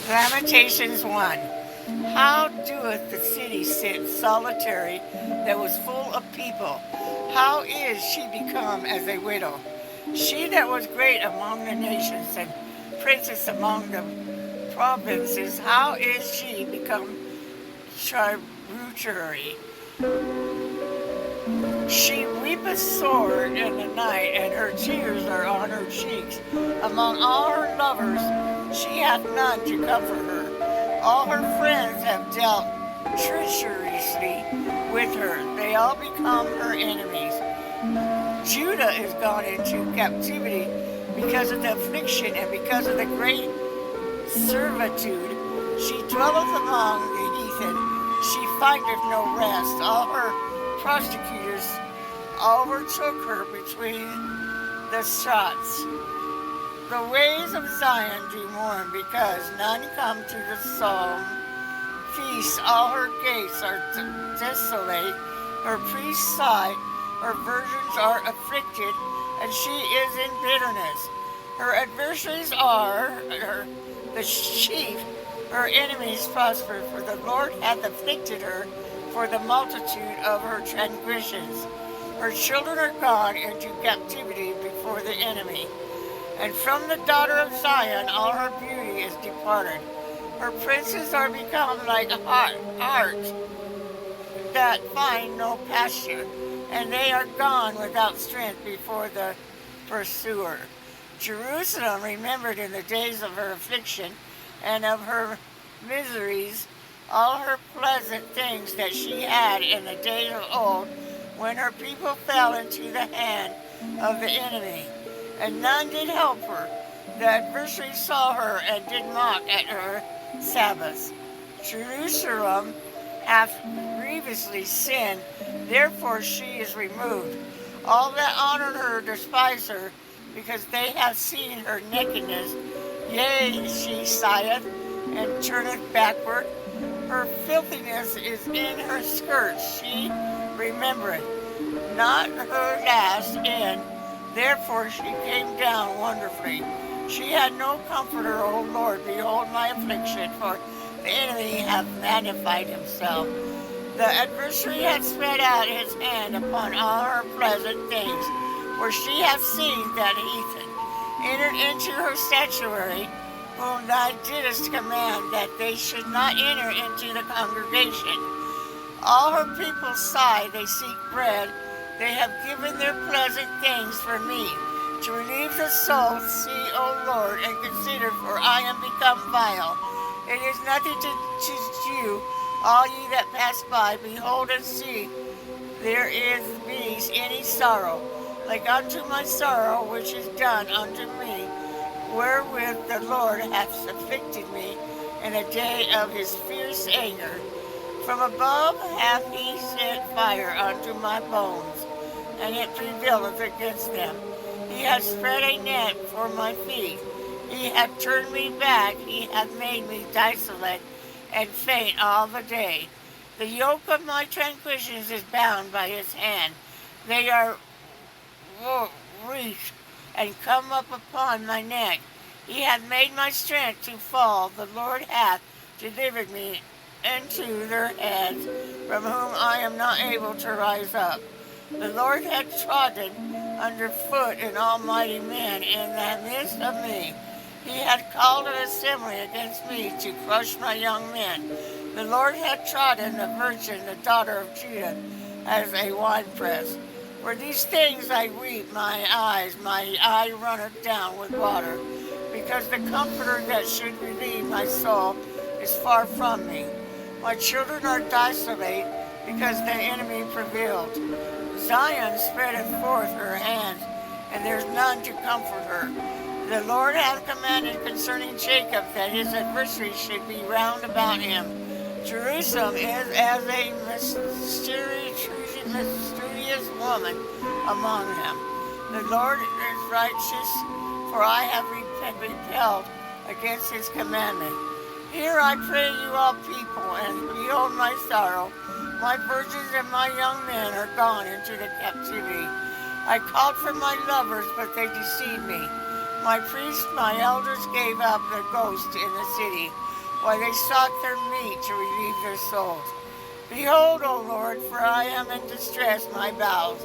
Lamentations 1. How doeth the city sit solitary that was full of people? How is she become as a widow? She that was great among the nations and princess among the provinces, how is she become tributary? She weepeth sore in the night, and her tears are on her cheeks. Among all her lovers she hath none to comfort her. All her friends have dealt treacherously with her. They all become her enemies. Judah is gone into captivity because of the affliction and because of the great servitude. She dwelleth among the heathen. She findeth no rest. All her prosecutors overtook her between the shots. The ways of Zion do mourn because none come to the solemn feast. All her gates are desolate. Her priests sigh. Her virgins are afflicted, and she is in bitterness. Her adversaries are the chief. Her enemies prosper, for the Lord hath afflicted her for the multitude of her transgressions. Her children are gone into captivity before the enemy. And from the daughter of Zion all her beauty is departed. Her princes are become like harts that find no pasture, and they are gone without strength before the pursuer. Jerusalem remembered in the days of her affliction and of her miseries all her pleasant things that she had in the days of old, when her people fell into the hand of the enemy, and none did help her. The adversaries saw her and did mock at her Sabbaths. Jerusalem hath grievously sinned, therefore she is removed. All that honored her despise her, because they have seen her nakedness. Yea, she sigheth and turneth backward. Her filthiness is in her skirts, she remembereth not her last end, therefore she came down wonderfully. She had no comforter, O Lord, behold my affliction, for the enemy hath magnified himself. The adversary hath spread out his hand upon all her pleasant things, for she hath seen that heathen entered into her sanctuary, whom thou didst command that they should not enter into the congregation. All her people sigh, they seek bread. They have given their pleasant things for me. To relieve the soul, see, O Lord, and consider, for I am become vile. It is nothing to you, all ye that pass by. Behold and see, there is me any sorrow, like unto my sorrow which is done unto me, wherewith the Lord hath afflicted me in a day of his fierce anger. From above hath he sent fire unto my bones, and it prevaileth against them. He hath spread a net for my feet. He hath turned me back. He hath made me desolate and faint all the day. The yoke of my transgressions is bound by his hand. They are wreathed and come up upon my neck. He hath made my strength to fall. The Lord hath delivered me into their hands, from whom I am not able to rise up. The Lord hath trodden under foot an almighty man in the midst of me. He hath called an assembly against me to crush my young men. The Lord hath trodden the virgin, the daughter of Judah, as a winepress. For these things I weep, my eye runneth down with water, because the comforter that should relieve my soul is far from me. My children are desolate, because the enemy prevailed. Zion spreadeth forth her hands, and there is none to comfort her. The Lord hath commanded concerning Jacob that his adversaries should be round about him. Jerusalem is as a mysterious woman among them. The Lord is righteous, for I have repelled against his commandment. Hear, I pray you, all people, and behold my sorrow. My virgins and my young men are gone into the captivity. I called for my lovers, but they deceived me. My priests, my elders gave up their ghost in the city, while they sought their meat to relieve their souls. Behold, O Lord, for I am in distress, my bowels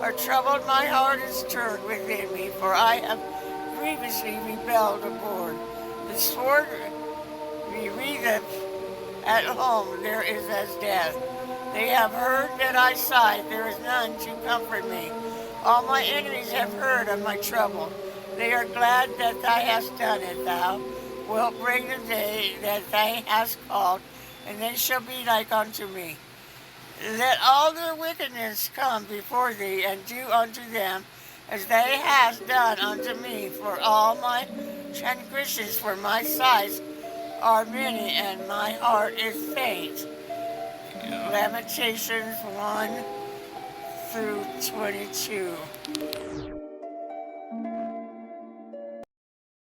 are troubled, my heart is turned within me, for I have grievously rebelled abroad. The sword wreatheth at home, there is as death. They have heard that I sighed, there is none to comfort me. All my enemies have heard of my trouble. They are glad that thou hast done it. Thou wilt bring the day that thou hast called, and they shall be like unto me. Let all their wickedness come before thee, and do unto them as thou hast done unto me. For all my transgressions, for my sighs are many, and my heart is faint. Lamentations 1 through 22.